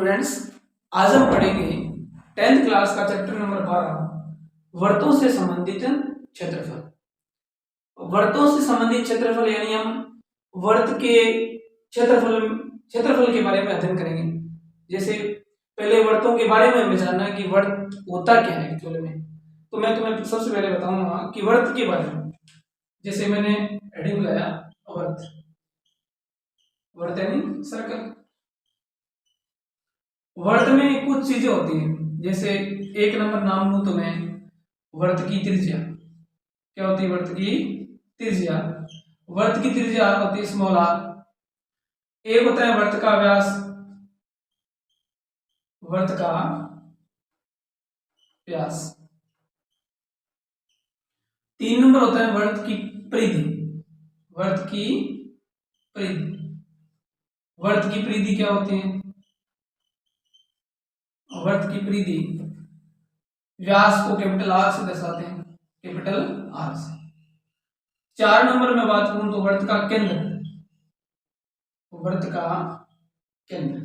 Students, आज हम पढ़ेंगे 10th क्लास का चैप्टर नंबर 12 वर्तों से संबंधित क्षेत्रफल। वर्तों से संबंधित क्षेत्रफल यानी हम वर्त के क्षेत्रफल के बारे में अध्ययन करेंगे। जैसे पहले वर्तों के बारे में हमें जानना है कि वर्त होता क्या है एक्चुअली में। तो मैं तुम्हें सबसे पहले बताऊंगा कि वर्त के बारे में। जैसे मैंने हेडिंग लगाया वर्त, वर्त यानी सर्कल। वर्त में कुछ चीजें होती हैं, जैसे एक नंबर नाम लूं तो मैं वर्त की त्रिज्या। क्या होती है वर्त की त्रिज्या? वर्त की त्रिज्या होती है स्मॉल आर। एक होता है वर्त का व्यास, वर्त का व्यास। 3 नंबर होता है वर्त की परिधि, वर्त की परिधि। वर्त की परिधि क्या होती है? वर्त की परिधि व्यास को कैपिटल आर से दर्शाते हैं, कैपिटल आर से। 4 नंबर में बात करूं तो वर्त का केंद्र, वर्त का केंद्र।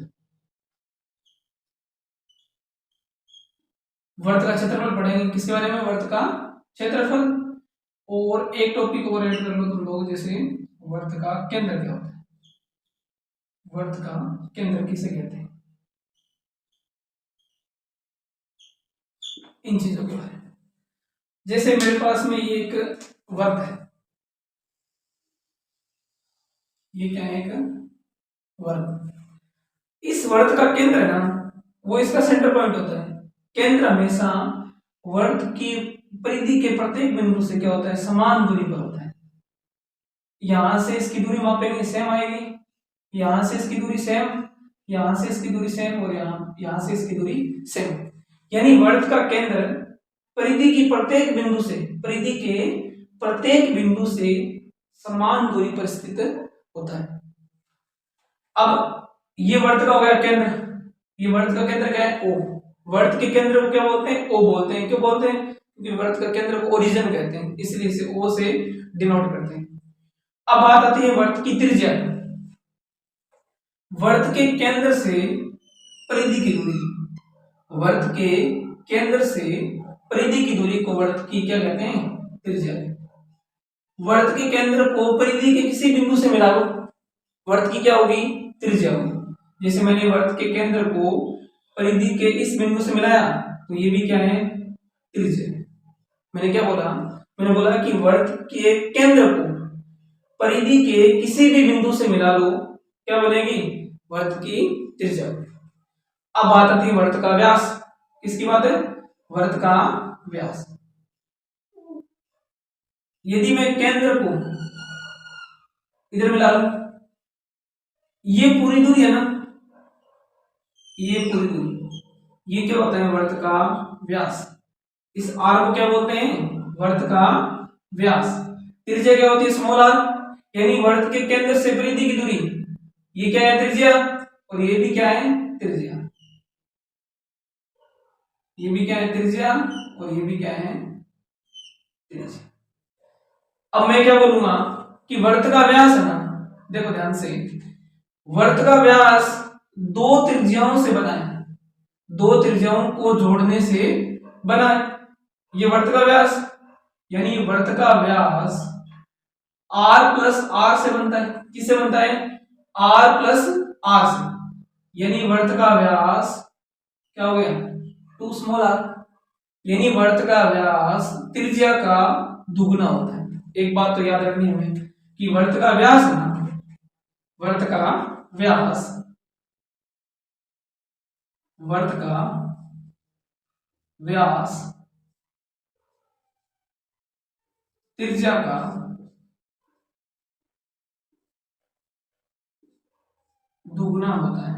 वर्त का क्षेत्रफल पढ़ेंगे, किसके बारे में? वर्त का क्षेत्रफल। और एक टॉपिक और ऐड कर लो तुम लोग, जैसे वर्त का केंद्र क्या होता है, वर्त का केंद्र किसे कहते हैं, इन चीजों के बारे में। जैसे मेरे पास में ये एक वर्त है, ये क्या है? एक वर्त। इस वर्त का केंद्र है ना, वो इसका सेंटर पॉइंट होता है। केंद्र हमेशा वर्त की परिधि के प्रत्येक बिंदु से क्या होता है? समान दूरी पर होता है। यहां से इसकी दूरी मापेंगे, सेम आएगी। यहां से इसकी दूरी सेम, यहां से इसकी दूरी सेम, और यहां से इसकी दूरी सेम। यानी वर्त का केंद्र परिधि की प्रत्येक बिंदु से, परिधि के प्रत्येक बिंदु से समान दूरी पर स्थित होता है। अब ये वर्त का हो गया केंद्र। ये वर्त का केंद्र क्या है? ओ। वर्त के केंद्र को क्या बोलते हैं? ओ बोलते हैं। क्यों बोलते हैं? क्योंकि वर्त का केंद्र को ओरिजिन कहते हैं, इसलिए इसे ओ से डिनोट करते हैं। अब बात आती है वर्त की त्रिज्या। वर्त के केंद्र से परिधि की दूरी, वर्त के केंद्र से परिधि की दूरी को वर्त की क्या कहते हैं? त्रिज्या। वर्त के केंद्र को परिधि के किसी बिंदु से मिला लो, वर्त की क्या होगी? त्रिज्या होगी। जैसे मैंने वर्त के केंद्र को परिधि के इस बिंदु से मिलाया, तो ये भी क्या है? त्रिज्या। मैंने क्या बोला? मैंने बोला कि वर्त के केंद्र को परिधि के किसी भी बिंदु से मिला लो, क्या बनेगी? वर्त की त्रिज्या। अब बात आती है वर्त का व्यास। किसकी बात है? वर्त का व्यास। यदि मैं केंद्र को इधर मिला लूं, ये पूरी दूरी है ना, ये पूरी दूरी, ये क्या होता है? वर्त का व्यास। इस आर को क्या बोलते हैं? वर्त का व्यास। त्रिज्या क्या होती है? Small r. यानी वर्त के केंद्र से परिधि की दूरी, ये क्या है? त्रिज्या। और ये भी क्या है? त्रिज्या। ये भी क्या है? त्रिज्या। और ये भी क्या है? त्रिज्या। अब मैं क्या बोलूंगा कि वर्त का व्यास है ना, देखो ध्यान से, वर्त का व्यास दो त्रिज्याओं से बना है, दो त्रिज्याओं को जोड़ने से बना है ये वर्त का व्यास। यानी वर्त का व्यास r प्लस आर से बनता है। किससे बनता है? r प्लस आर से। यानी वर्त का व्यास क्या हो गया? 2 स्मॉल r। यानी वर्त का व्यास त्रिज्या का दुगना होता है। एक बात तो याद रखनी हमें कि वर्त का व्यास है ना, वर्त का व्यास, वर्त का व्यास त्रिज्या का दुगना होता है।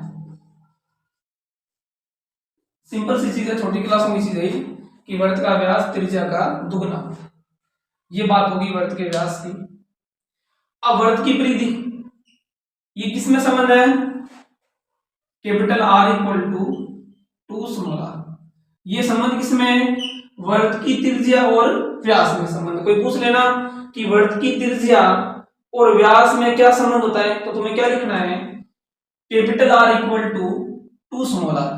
सिंपल सी चीज है, छोटी क्लासों की चीज है कि वर्त का व्यास त्रिज्या का दुगना। ये बात होगी वर्त के व्यास की। अब वर्त की परिधि, ये किसमें संबंध है? Capital R equal to 2 small r. ये संबंध किसमें है? वर्त की त्रिज्या और व्यास में संबंध। कोई पूछ लेना कि वर्त की त्रिज्या और व्यास में क्या संबंध होता है, तो तुम्हें क्या लिखना है? Capital R equal to two small r.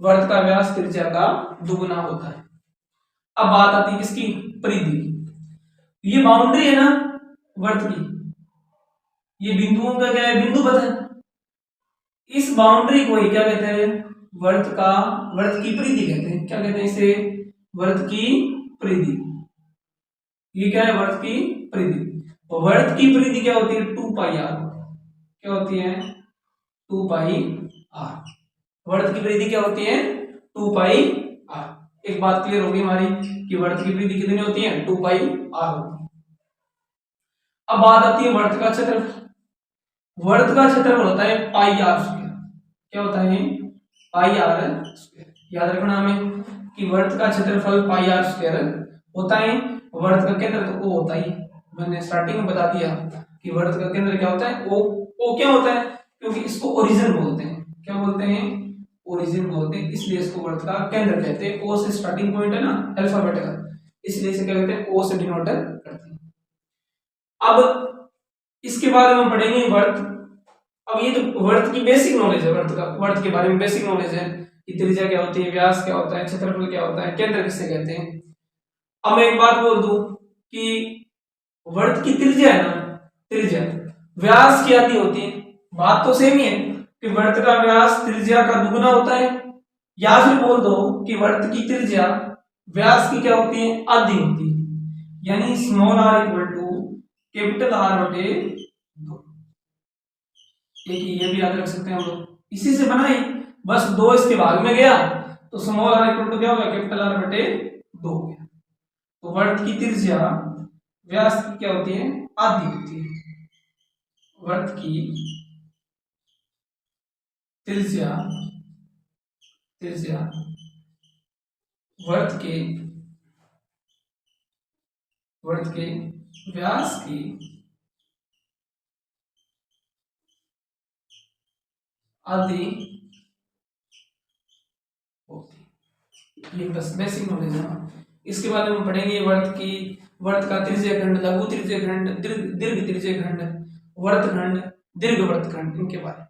वर्त का व्यास त्रिज्या का दुगुना होता है। अब बात आती है किसकी, परिधि की। ये बाउंड्री है ना वर्त की, ये बिंदुओं का क्या है, बिंदु पथ है। इस बाउंड्री को ही क्या कहते हैं, वर्त की परिधि कहते हैं। क्या कहते हैं इसे, वर्त की परिधि। ये क्या है, वर्त की परिधि। वर्त की परिधि क्या होती है, 2 पाई आर। क्या होती है, 2 पाई आर। वर्त की परिधि क्या होती है, 2 पाई आर। एक बात क्लियर होगी हमारी कि वर्त की परिधि कितनी होती है, 2 पाई आर होती है। अब बात आती है वर्त का क्षेत्रफल। वर्त का क्षेत्रफल होता है पाई आर स्क्वायर। क्या होता है, पाई आर स्क्वायर। याद रखना हमें कि वर्त का क्षेत्रफल पाई आर स्क्वायर होता है। वर्त का केंद्र तो ओ होता ही, मैंने स्टार्टिंग में बता दिया कि वर्त का केंद्र क्या होता है, ओ। ओ क्या होता है, क्योंकि इसको ओरिजिन बोलते हैं। क्या बोलते हैं, ओरिजिन बोलते हैं, इसलिए इसको वर्त का केंद्र कहते हैं। ओ से स्टार्टिंग पॉइंट है ना अल्फाबेट का, इसलिए इसे क्या कहते हैं, ओ से डिनोट करते हैं। अब इसके बाद हम पढ़ेंगे वर्त। अब ये तो वर्त की बेसिक नॉलेज है, वर्त के बारे में बेसिक नॉलेज है कि त्रिज्या क्या होती है, व्यास क्या होता है, क्षेत्रफल क्या होता है, केंद्र किसे कहते हैं। अब मैं एक बात बोल दूं कि वर्त की त्रिज्या है ना, त्रिज्या व्यास की आधी होती है। बात तो सेम ही है कि वर्त का व्यास त्रिज्या का दुगुना होता है, या फिर बोल दो कि वर्त की त्रिज्या व्यास की क्या होती है, आधी होती है। यानी small r equal to capital R बटे 2। ये भी याद रख सकते हैं हम लोग, इसी से बनाई। बस 2 इसके भाग में गया तो स्मॉल आर इक्वल टू क्या हो गया, कैपिटल आर बटे 2 हो गया। तो वर्त की त्रिज्या व्यास की क्या होती है, आधी होती है। वर्त की त्रिज्या त्रिज्या वर्त के व्यास की आधी होती। ये बस बेसिक नॉलेज है। इसके बाद हम पढ़ेंगे वर्त का त्रिज्य खंड, लघु त्रिज्य खंड, दीर्घ त्रिज्य खंड, वर्त खंड, दीर्घ वर्त खंड, इनके बारे में।